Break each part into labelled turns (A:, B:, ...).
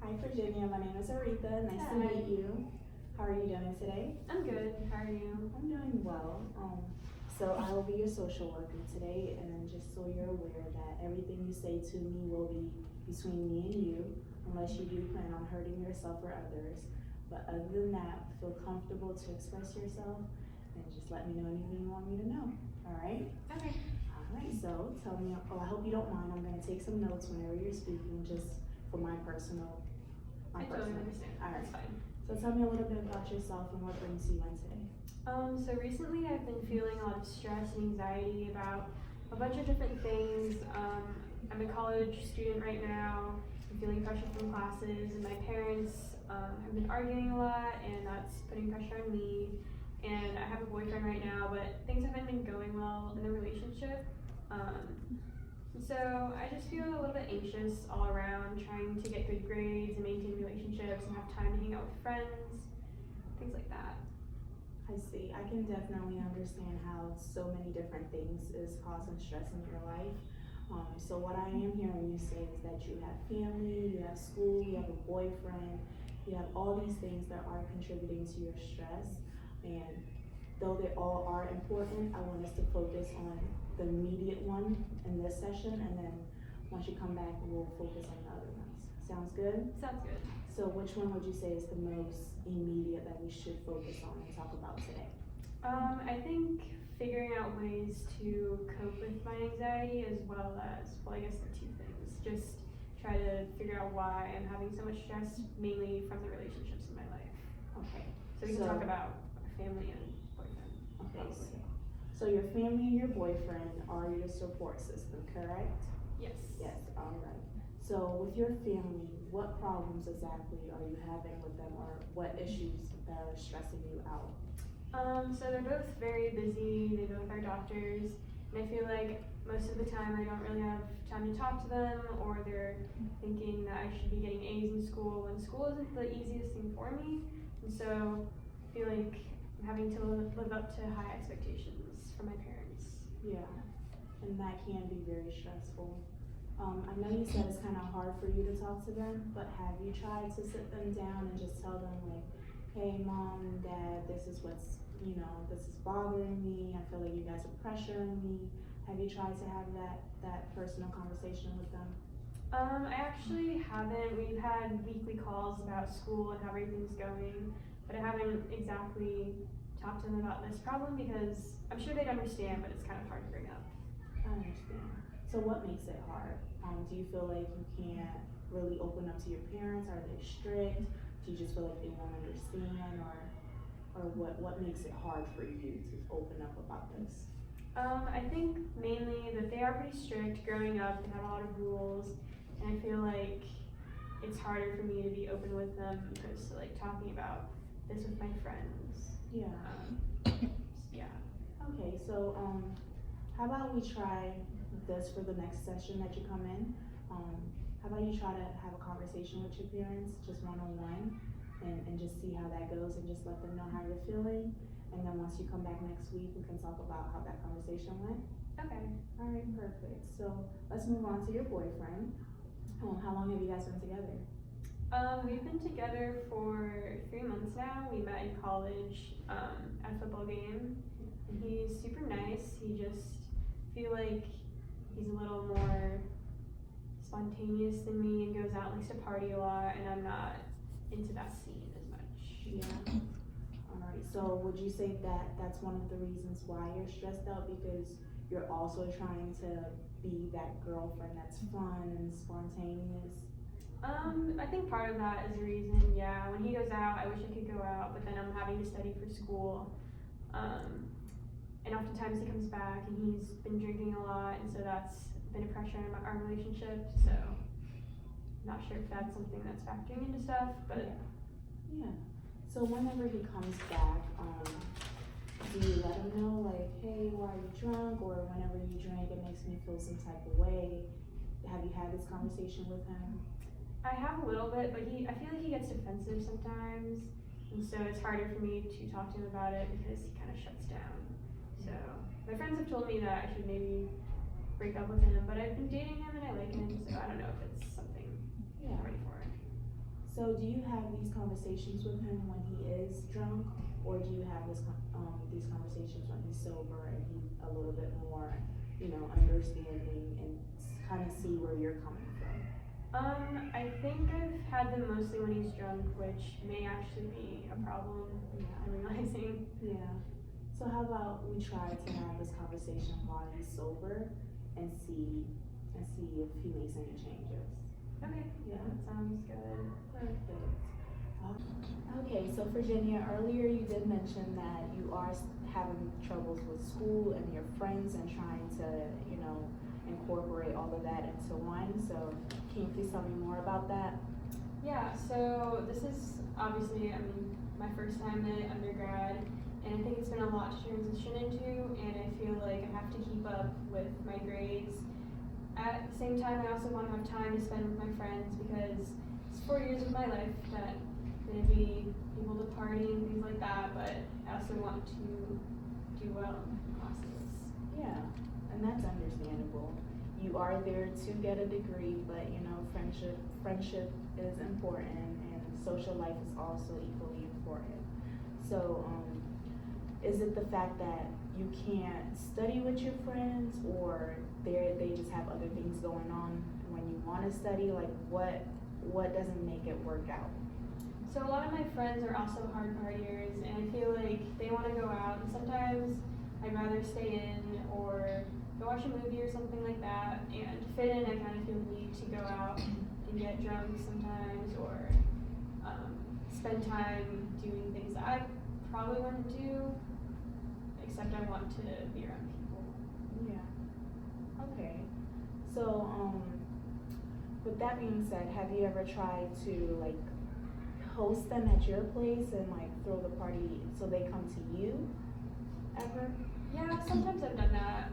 A: Hi Virginia, my name is Oretha. Nice to
B: Hi.
A: meet you. How are you doing today?
B: I'm good. How are you?
A: I'm doing well. So I will be your social worker today, and just so you're aware that everything you say to me will be between me and you, unless you do plan on hurting yourself or others. But other than that, feel comfortable to express yourself, and just let me know anything you want me to know. All right?
B: Okay.
A: All right. So tell me. Oh, I hope you don't mind. I'm gonna take some notes whenever you're speaking, just for my personal.
B: I totally understand.
A: All right.
B: That's fine.
A: So tell me a little bit about yourself and what brings you in today.
B: So recently I've been feeling a lot of stress and anxiety about a bunch of different things. I'm a college student right now. I'm feeling pressure from classes, and my parents have been arguing a lot, and that's putting pressure on me. And I have a boyfriend right now, but things haven't been going well in the relationship. So I just feel a little bit anxious all around, trying to get good grades and maintain relationships and have time to hang out with friends, things like that.
A: I see. I can definitely understand how so many different things is causing stress in your life. So what I am hearing you say is that you have family, you have school, you have a boyfriend, you have all these things that are contributing to your stress. And though they all are important, I want us to focus on the immediate one in this session, and then once you come back, we'll focus on the other ones. Sounds good?
B: Sounds good.
A: So which one would you say is the most immediate that we should focus on and talk about today?
B: I think figuring out ways to cope with my anxiety, as well as, well, I guess the two things. Just try to figure out why I'm having so much stress, mainly from the relationships in my life.
A: Okay.
B: So we can talk about our family and boyfriend.
A: Okay. So your family and your boyfriend are your support system, correct?
B: Yes.
A: Yes. All right. So with your family, what problems exactly are you having with them, or what issues that are stressing you out?
B: So they're both very busy. They both are doctors, and I feel like most of the time I don't really have time to talk to them, or they're thinking that I should be getting A's in school when school isn't the easiest thing for me. And so I feel like I'm having to live up to high expectations from my parents.
A: Yeah, and that can be very stressful. I know you said it's kind of hard for you to talk to them, but have you tried to sit them down and just tell them, like, hey, mom and dad, this is what's, this is bothering me. I feel like you guys are pressuring me. Have you tried to have that personal conversation with them?
B: I actually haven't. We've had weekly calls about school and how everything's going, but I haven't exactly talked to them about this problem because I'm sure they'd understand, but it's kind of hard to bring up.
A: I understand. So what makes it hard? Do you feel like you can't really open up to your parents? Are they strict? Do you just feel like they won't understand, or what makes it hard for you to open up about this?
B: I think mainly that they are pretty strict. Growing up, they have a lot of rules, and I feel like it's harder for me to be open with them opposed to like talking about this with my friends.
A: Yeah.
B: Yeah.
A: Okay, so how about we try this for the next session that you come in? How about you try to have a conversation with your parents, just one-on-one, and just see how that goes, and just let them know how you're feeling. And then once you come back next week, we can talk about how that conversation went.
B: Okay.
A: All right, perfect. So let's move on to your boyfriend. How long have you guys been together?
B: We've been together for 3 months now. We met in college at a football game, and he's super nice. He just feel like he's a little more spontaneous than me and goes out and likes to party a lot, and I'm not into that scene as much.
A: Yeah. Alright, so would you say that that's one of the reasons why you're stressed out, because you're also trying to be that girlfriend that's fun and spontaneous?
B: I think part of that is the reason, yeah. When he goes out, I wish I could go out, but then I'm having to study for school. And oftentimes he comes back and he's been drinking a lot, and so that's been a pressure on our relationship, so not sure if that's something that's factoring into stuff, but
A: yeah. So whenever he comes back, do you let him know, like, hey, why are you drunk? Or whenever you drink, it makes me feel some type of way. Have you had this conversation with him?
B: I have a little bit, but I feel like he gets defensive sometimes, and so it's harder for me to talk to him about it because he kind of shuts down. So my friends have told me that I should maybe break up with him, but I've been dating him and I like him, so I don't know if it's something I'm ready for.
A: So do you have these conversations with him when he is drunk, or do you have these conversations when he's sober and he's a little bit more, understanding and kind of see where you're coming from?
B: I think I've had them mostly when he's drunk, which may actually be a problem.
A: Yeah.
B: I'm realizing.
A: Yeah. So how about we try to have this conversation while he's sober and see if he makes any changes.
B: Okay.
A: Yeah.
B: That sounds good.
A: Perfect. Okay, so Virginia, earlier you did mention that you are having troubles with school and your friends and trying to, incorporate all of that into one. So can you please tell me more about that?
B: Yeah, so this is obviously, my first time in undergrad, and I think it's been a lot to transition into, and I feel like I have to keep up with my grades. At the same time, I also want to have time to spend with my friends because it's 4 years of my life that I'm going to be able to party and things like that, but I also want to do well in classes.
A: Yeah, and that's understandable. You are there to get a degree, but friendship is important, and social life is also equally important. So, is it the fact that you can't study with your friends, or they just have other things going on when you want to study? Like, what doesn't make it work out?
B: So a lot of my friends are also hard partiers, and I feel like they want to go out, and sometimes I'd rather stay in or go watch a movie or something like that. And to fit in, I kind of feel the need to go out and get drunk sometimes, or spend time doing things that I probably wouldn't do, except I want to be around people.
A: Yeah. Okay. So, with that being said, have you ever tried to host them at your place and throw the party so they come to you? Ever?
B: Yeah, sometimes I've done that.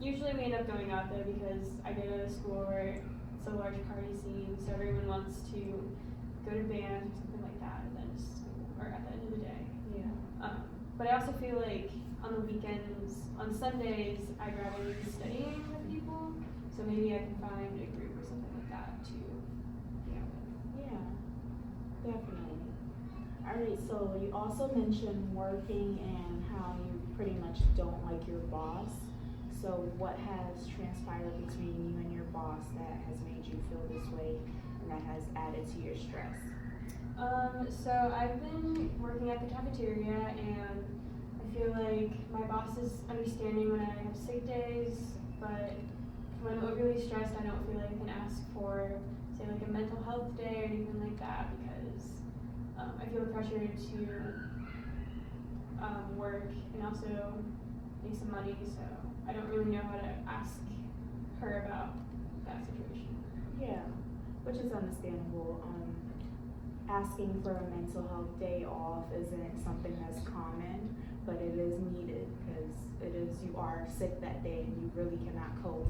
B: Usually we end up going out though because I go to a school where it's a large party scene, so everyone wants to go to band or something like that, and then school, or at the end of the day.
A: Yeah.
B: But I also feel like on the weekends, on Sundays, I'd rather be studying with people, so maybe I can find a group or something like that to be out with.
A: Yeah, definitely. Alright, so you also mentioned working and how you pretty much don't like your boss. So what has transpired between you and your boss that has made you feel this way and that has added to your stress?
B: So I've been working at the cafeteria, and I feel like my boss is understanding when I have sick days, but when I'm overly stressed, I don't feel like I can ask for, say, a mental health day or anything like that because I feel pressured to work and also make some money, so I don't really know how to ask her about that situation.
A: Yeah, which is understandable. Asking for a mental health day off isn't something that's common, but it is needed because you are sick that day and you really cannot cope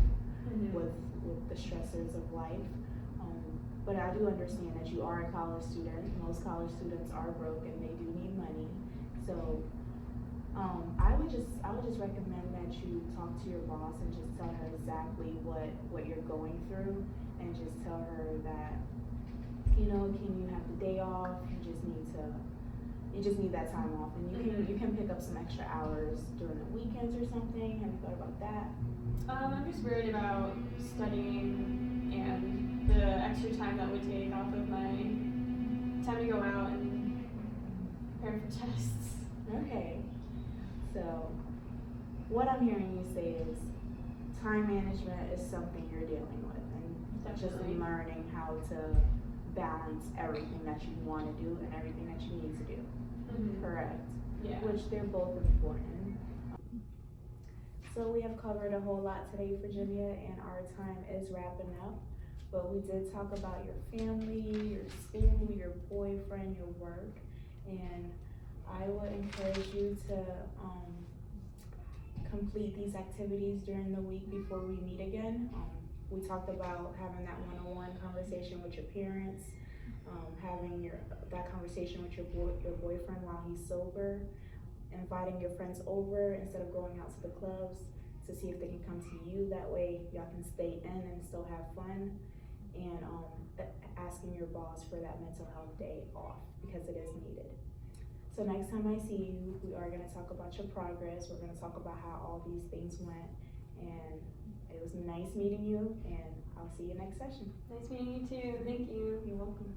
A: with the stressors of life. But I do understand that you are a college student. Most college students are broke and they do need money. So I would just recommend that you talk to your boss and just tell her exactly what you're going through, and just tell her that, can you have the day off? You just need that time off, and you can pick up some extra hours during the weekends or something. Have you thought about that?
B: I'm just worried about studying and the extra time that would take off of my time to go out and prepare for tests.
A: Okay. So, what I'm hearing you say is time management is something you're dealing with, and just learning how to balance everything that you want to do and everything that you need to do. Correct.
B: Yeah.
A: Which they're both important. So we have covered a whole lot today, Virginia, and our time is wrapping up. But we did talk about your family, your school, your boyfriend, your work, and I would encourage you to complete these activities during the week before we meet again. We talked about having that one-on-one conversation with your parents, having that conversation with your boyfriend while he's sober, inviting your friends over instead of going out to the clubs to see if they can come to you. That way y'all can stay in and still have fun, and asking your boss for that mental health day off because it is needed. So next time I see you, we are going to talk about your progress. We're going to talk about how all these things went. And it was nice meeting you, and I'll see you next session.
B: Nice meeting you too. Thank you.
A: You're welcome.